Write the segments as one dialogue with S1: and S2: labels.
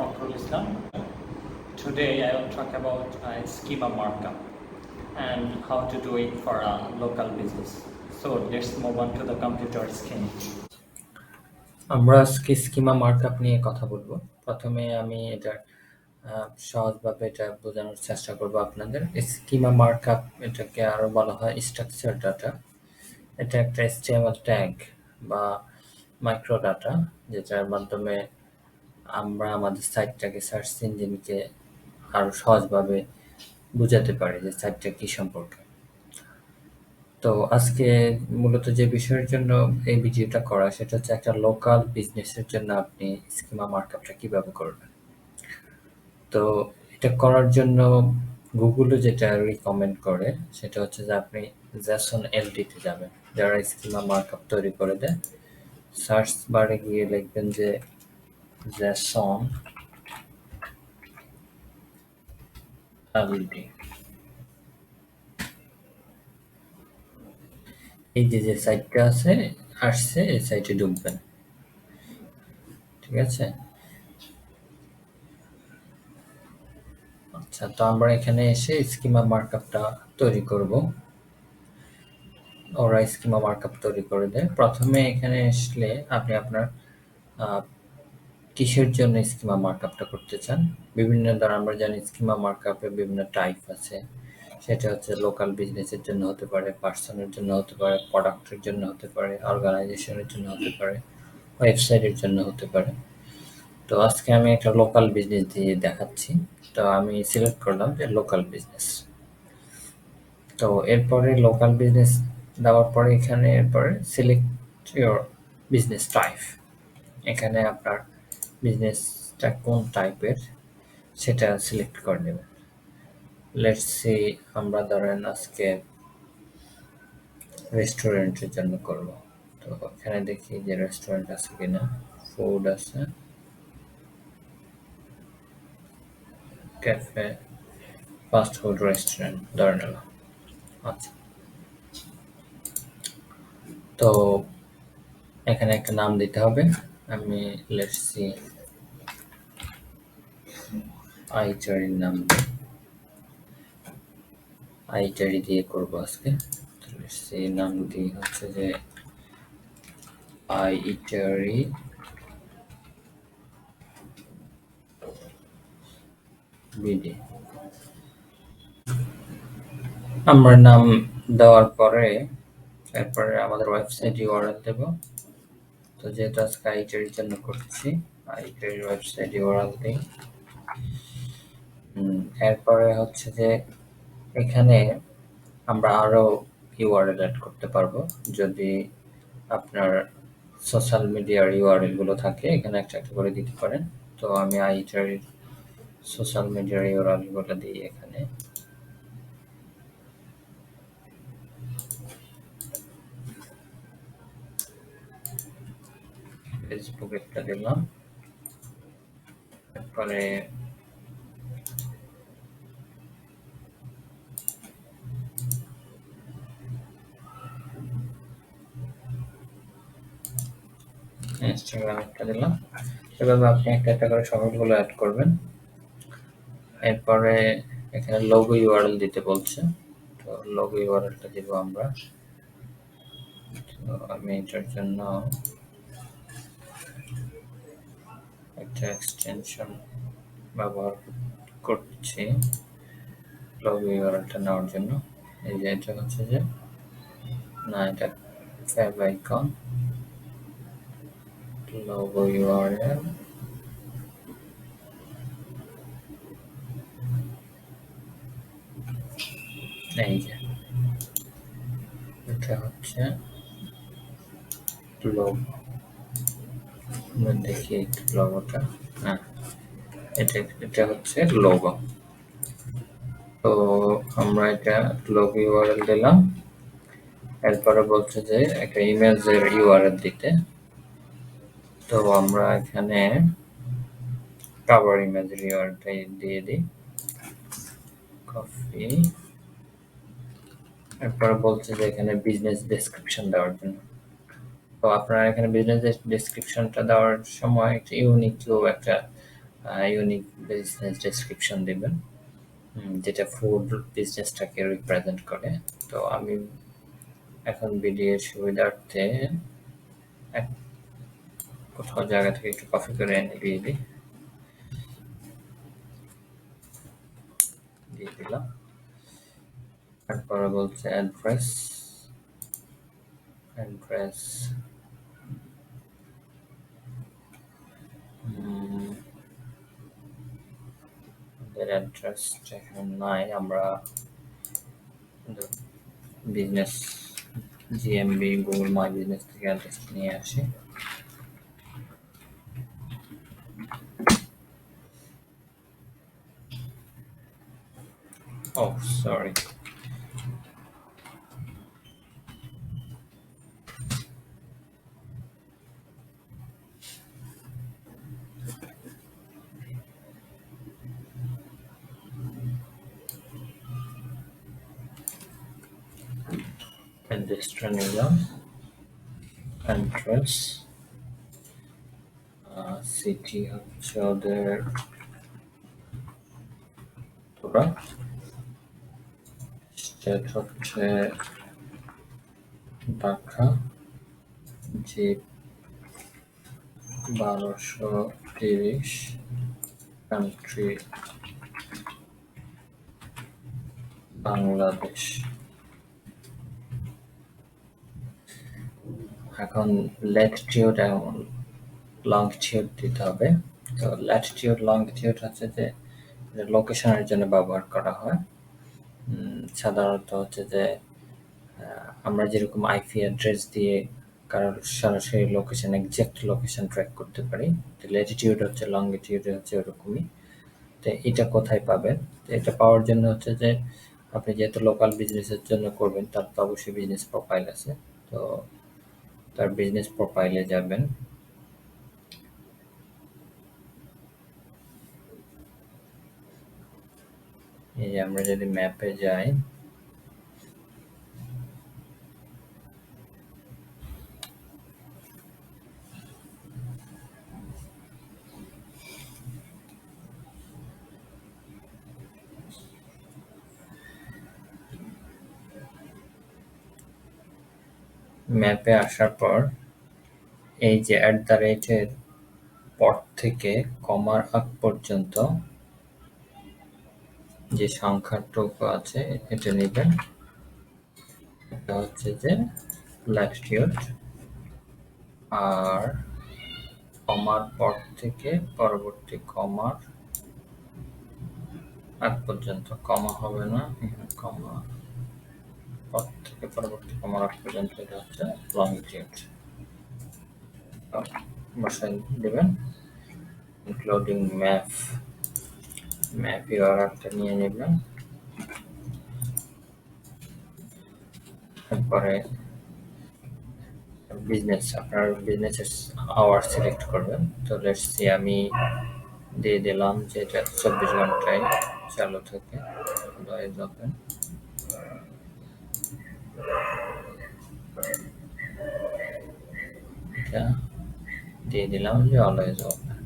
S1: Fakrul Islam. Today I will talk about schema markup and how to do it for a local business. So let's move on to the computer screen.
S2: আমরা আজকে schema markup নিয়ে কথা বলবো। প্রথমে আমি এটা সহজভাবে এটা বোঝানোর চেষ্টা করব আপনাদের। স্কিমা মার্কআপ এটাকে আরো বলা হয় স্ট্রাকচার ডাটা। এটা একটা HTML ট্যাগ বা মাইক্রো ডাটা, যেটার মাধ্যমে আমরা আমাদের সাইটটাকে সার্চ ইঞ্জিনকে আরো সহজভাবে বোঝাতে পারি যে সাইটটা কি সম্পর্কে। তো আজকে মূলত যে বিষয়ের জন্য এই ভিডিওটা করা সেটা হচ্ছে একটা লোকাল বিজনেসের জন্য আপনি স্কিমা মার্কআপটা কিভাবে করবেন। তো এটা করার জন্য গুগলে যেটা রিকমেন্ড করে সেটা হচ্ছে যে আপনি জেসন এলডিতে যাবেন, যারা স্কিমা মার্কআপ তৈরি করে দেয়। সার্চ বারে গিয়ে লিখবেন যে জেসন এলডি। এই যে সাইটটা আসছে এই সাইটে ঢুকবেন, ঠিক আছে? আচ্ছা, তো আমরা এখানে এসে স্কিমা মার্কআপটা তৈরি করব। ওরা স্কিমা মার্কআপ তৈরি করে দেয়। প্রথমে এখানে আসলে আপনি আপনার কিসের জন্য স্কিমা মার্কআপটা করতে চান। বিভিন্ন ধর আমরা জানি স্কিমা মার্কআপের বিভিন্ন টাইপ আছে। সেটা হচ্ছে লোকাল বিজনেসের জন্য হতে পারে, পার্সনের জন্য হতে পারে, প্রোডাক্টের জন্য হতে পারে, অর্গানাইজেশনের জন্য হতে পারে, ওয়েবসাইটের জন্য হতে পারে। তো আজকে আমি একটা লোকাল বিজনেস দিয়ে দেখাচ্ছি। তো আমি সিলেক্ট করলাম যে লোকাল বিজনেস। তো এরপরে লোকাল বিজনেস দেওয়ার পরে এখানে এরপরে সিলেক্ট ইউর বিজনেস টাইপ। এখানে আপনার বিজনেসটা কোন টাইপের সেটা সিলেক্ট করে নেবেন। লেটস সি আমরা ধরেন আজকে রেস্টুরেন্টের জন্য করব। তো এখানে দেখি যে রেস্টুরেন্ট আছে কিনা, ফুড আছে, ক্যাফে, ফাস্ট ফুড রেস্টুরেন্ট ধরে নিলাম। আচ্ছা, তো এখানে একটা নাম দিতে হবে। আমি লেটস সি আইটারির নাম দিই, আইটারি দিয়ে করবো আজকে। লেটস সি নাম দিই হচ্ছে যে আইটারি বিডি। আমরা নাম দেওয়ার পরে এরপরে আমাদের ওয়েবসাইট ইউআরএল দেব। তো যেহেতু আজকে আইটারির জন্য করছি, আইটারির ওয়েবসাইট ইউআরএল দিই। এরপরে হচ্ছে যে এখানে আমরা আরো ইউআরএল অ্যাড করতে পারবো। যদি আপনার সোশ্যাল মিডিয়ার ইউআরএল গুলো থাকে এখানে একটা একটা করে দিতে পারেন। তো আমি আইটারির সোশ্যাল মিডিয়ার ইউআরএল গুলো দিই এখানে। ফেসবুক একটা দিলাম, তারপরে ইনস্টাগ্রাম একটা দিলাম। এভাবে আপনি একটা একটা করে সবগুলো অ্যাড করবেন। এরপরে এখানে লোগো ইউআরএল দিতে বলছে, তো লোগো ইউআরএলটা দিব আমরা। তো আমি এটার জন্য একটা এক্সটেনশন ব্যবহার করছি লোগো ইউআরএলটা নেওয়ার জন্য। এই যে এটা হচ্ছে যে না, এটা ফ্যাব আইকন লোগো ইউআরএল। এই যে এটা হচ্ছে লোগো, দেখি লোগোটা। হ্যাঁ, এটা হচ্ছে লোগো। তো আমরা এটা লোগো ইউআরএল দিলাম। এরপরে বলছে যে একটা ইমেজের ইউআরএল দিতে। তো আমরা এখানে কভার ইমেজের ইউআরএলটা দিয়ে দিই, কপি। এরপরে বলছে যে এখানে বিজনেস ডেসক্রিপশন দেওয়ার জন্য। তো আপনারা এখানে বিজনেস ডেসক্রিপশনটা দেওয়ার সময় একটা ইউনিক একটা ইউনিক বিজনেস ডেসক্রিপশন দেবেন, যেটা ফুড বিজনেসটাকে রিপ্রেজেন্ট করে। তো আমি এখন ভিডিওর সুবিধার্থে এক কোথাও জায়গা থেকে একটু কপি করে এনে দিয়ে দিলাম। তারপরে বলছে অ্যাড্রেস, অ্যাড্রেস অ্যাড্রেসটা এখানে নাই, আমরা business GMB Google my business থেকে অ্যাড্রেস নিয়ে আসি। ও সরি, অ্যাড্রেসটা নিলাম। অ্যাড্রেস সিটি হচ্ছে ওদের তোরা, স্টেট হচ্ছে ঢাকা, জি 1230, কান্ট্রি বাংলাদেশ। এখন ল্যাটিটিউড এবং লংটিটিউড দিতে হবে। তো ল্যাটিটিউড লংটিটিউড হচ্ছে যে লোকেশনের জন্য ব্যবহার করা হয়। সাধারণত হচ্ছে যে আমরা যেরকম আইপি অ্যাড্রেস দিয়ে কারোর সরাসরি লোকেশন, এক্সাক্ট লোকেশন ট্র্যাক করতে পারি, তো ল্যাটিটিউড হচ্ছে লংটিটিউড হচ্ছে ওরকমই। তো এটা কোথায় পাবেন? তো এটা পাওয়ার জন্য হচ্ছে যে আপনি যেহেতু লোকাল বিজনেসের জন্য করবেন, তার তো অবশ্যই বিজনেস প্রোফাইল আছে। তো তার বিজনেস প্রোফাইলে যাবেন। এই যে আমরা যদি ম্যাপে যাই, ম্যাপে আসার পর এই যে @এর পর থেকে কমার আগ পর্যন্ত যে সংখ্যাটুকু আছে এটা নেবেন। এটা হচ্ছে যে ল্যাটিটিউড, আর কমার পর থেকে পরবর্তী কমার আগ পর্যন্ত, কমা হবে না এখানে, কমা পর থেকে পরবর্তী কমার আগ পর্যন্ত এটা হচ্ছে লংটিটিউড। বসাই দেবেন, ইনক্লুডিং ম্যাপ, ম্যাপ ইউআরএলটা নিয়ে নেবেন। তারপরে বিজনেস, আপনার বিজনেসের আওয়ার সিলেক্ট করবেন। তো লেটস সি আমি দিয়ে দিলাম যে এটা 24 ঘন্টায় চালু থাকে, অলওয়েজ ওপেন। এটা দিয়ে দিলাম যে অলওয়েজ ওপেন।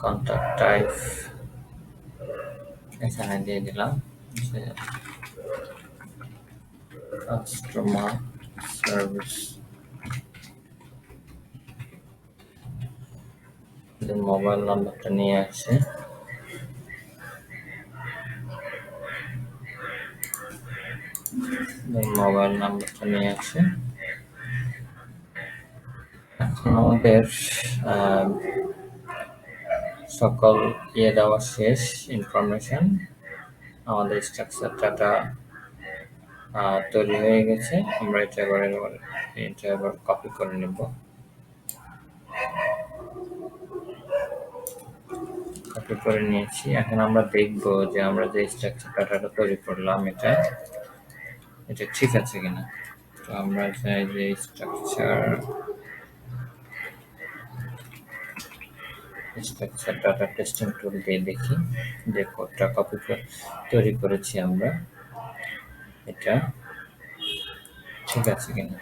S2: কন্ট্যাক্ট টাইপ এখানে দিয়ে দিলাম যে কাস্টমার সার্ভিস। মোবাইল নাম্বারটা নিয়ে আসে, মোবাইল নাম্বারটা নিয়ে আসে। এখন আমাদের সকল দেওয়া শেষ, ইনফরমেশন, আমাদের স্ট্রাকচার ডাটা তৈরি হয়ে গেছে। আমরা এটা এবার কপি করে নেব। কপি করে নিয়েছি। এখন আমরা দেখব যে আমরা যে স্ট্রাকচার ডাটাটা তৈরি করলাম এটা ঠিক আছে কিনা। তো আমরা চাই যে স্ট্রাকচার ডাটা টেস্টিং টুল দিয়ে দেখি যে কোডটা কপি তৈরি করেছি আমরা, এটা ঠিক আছে কিনা।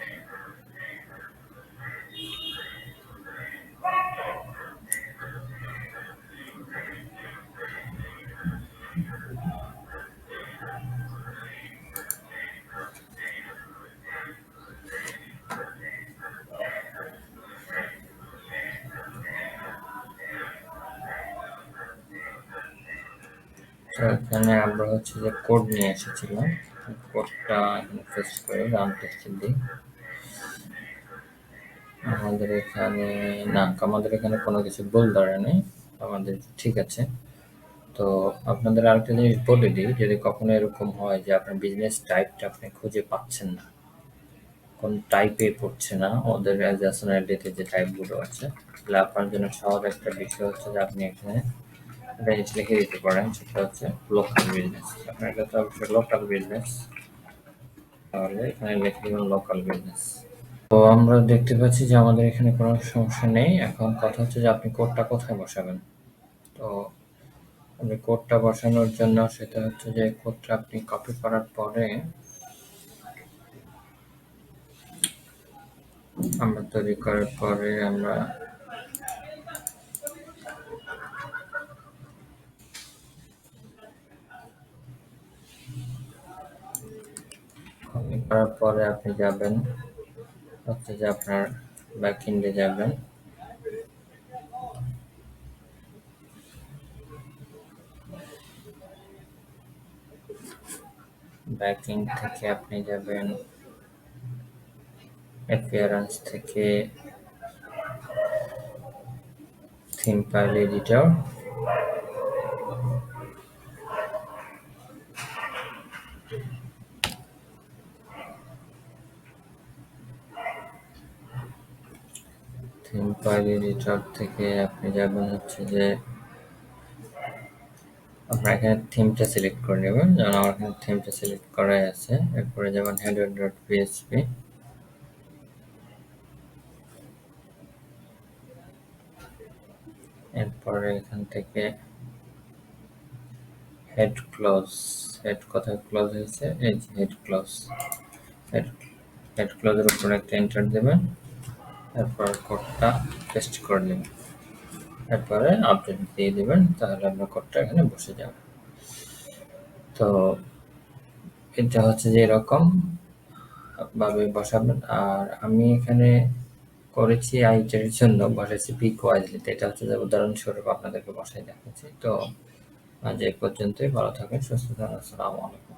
S2: এখানে আমরা হচ্ছে যে কোড নিয়ে এসেছিলাম, কোডটা এখানে পেস্ট করে রান টেস্টে দিই। আমাদের এখানে কোনো কিছু ভুল ধরে নেই, আমাদের ঠিক আছে। তো আপনাদের আরেকটা জিনিস বলে দিই, যদি কখনো এরকম হয় যে আপনার বিজনেস টাইপটা আপনি খুঁজে পাচ্ছেন না, কোন টাইপে পড়ছে না ওদের ন্যাশনালিটিতে যে টাইপগুলো আছে, তাহলে আপনার জন্য সহজ একটা বিষয় হচ্ছে যে আপনি এখানে একটা জিনিস লিখে দিতে পারেন, সেটা হচ্ছে লোকাল বিজনেস। আপনার এটা তো অবশ্যই লোকাল বিজনেস, তাহলে এখানে লিখে দেবেন লোকাল বিজনেস। তো আমরা দেখতে পাচ্ছি যে আমাদের এখানে কোনো সমস্যা নেই। এখন কথা হচ্ছে যে আপনি কোডটা কোথায় বসাবেন। তো আপনি কোডটা বসানোর জন্য সেটা হচ্ছে যে কোডটা আপনি কপি করার পরে আমরা তৈরি করার পরে আমরা কপি করার পরে আপনি যাবেন হচ্ছে যে আপনার ব্যাকএন্ডে যাবেন। ব্যাকএন্ড থেকে আপনি যাবেন অ্যাপিয়ারেন্স থেকে theme file editor, theme file editor থেকে আপনি যাবেন হচ্ছে যে আপনার এখানে থিমটা সিলেক্ট করে নেবেন, যেমন আমার এখানে থিমটা সিলেক্ট করাই আছে। এরপরে যেমন header.php, এরপরে এখান থেকে হেড ক্লোজ, হেড কোথায় ক্লোজ হয়েছে, এই যে হেড ক্লোজ, হেড হেড ক্লোজের উপরে একটা এন্টার দেবেন, এরপর কোডটা পেস্ট করে নেবেন, এরপরে আপডেট দিয়ে দেবেন, তাহলে আপনার কোডটা এখানে বসে যাবে। তো এটা হচ্ছে যে এরকম ভাবে বসাবেন। আর আমি এখানে করেছি আইটের জন্য বসাইছি পিক ওয়াইজলিতে, এটা হচ্ছে যে উদাহরণস্বরূপ আপনাদেরকে বসাই দেখাচ্ছি। তো আজ এই পর্যন্তই, ভালো থাকেন, সুস্থ থাকেন, আসসালামু আলাইকুম।